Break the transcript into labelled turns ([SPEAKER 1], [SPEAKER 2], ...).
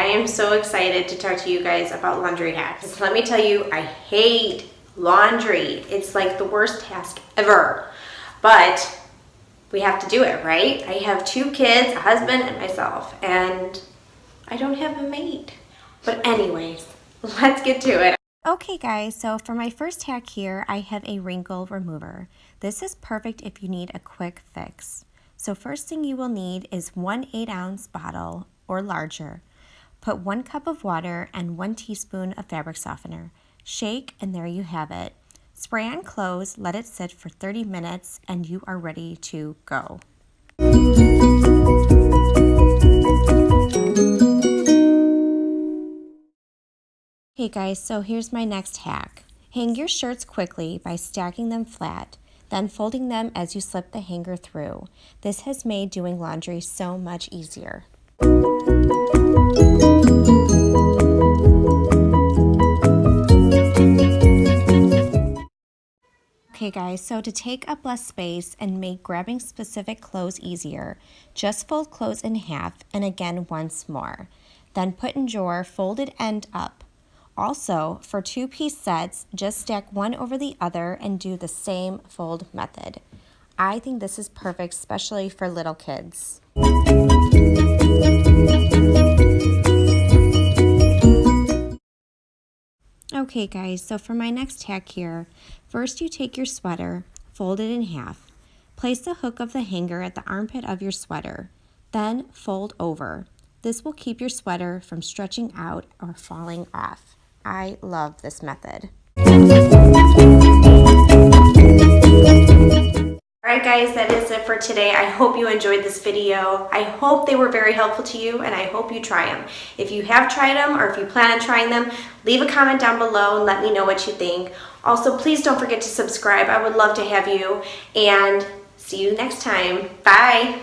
[SPEAKER 1] am so excited to talk to you guys about laundry hacks. Let me tell you, I hate laundry. It's like the worst task ever, but we have to do it, right? I have 2 kids, a husband, and myself, and I don't have a maid. But anyways, let's get to it.
[SPEAKER 2] Okay guys, so for my first hack here, I have a wrinkle remover. This is perfect if you need a quick fix. So first thing you will need is 1 8-ounce bottle or larger. Put 1 cup of water and 1 teaspoon of fabric softener. Shake and there you have it. Spray on clothes, let it sit for 30 minutes and you are ready to go. Okay guys, so here's my next hack. Hang your shirts quickly by stacking them flat, then folding them as you slip the hanger through. This has made doing laundry so much easier. Okay guys, so to take up less space and make grabbing specific clothes easier, just fold clothes in half and again once more. Then put in drawer folded end up. Also, for 2-piece sets, just stack one over the other and do the same fold method. I think this is perfect, especially for little kids. Okay guys, so for my next hack here, first you take your sweater, fold it in half. Place the hook of the hanger at the armpit of your sweater, then fold over. This will keep your sweater from stretching out or falling off. I love this method.
[SPEAKER 1] Alright guys, that is it for today. I hope you enjoyed this video. I hope they were very helpful to you and I hope you try them. If you have tried them or if you plan on trying them, leave a comment down below and let me know what you think. Also, please don't forget to subscribe. I would love to have you and see you next time. Bye!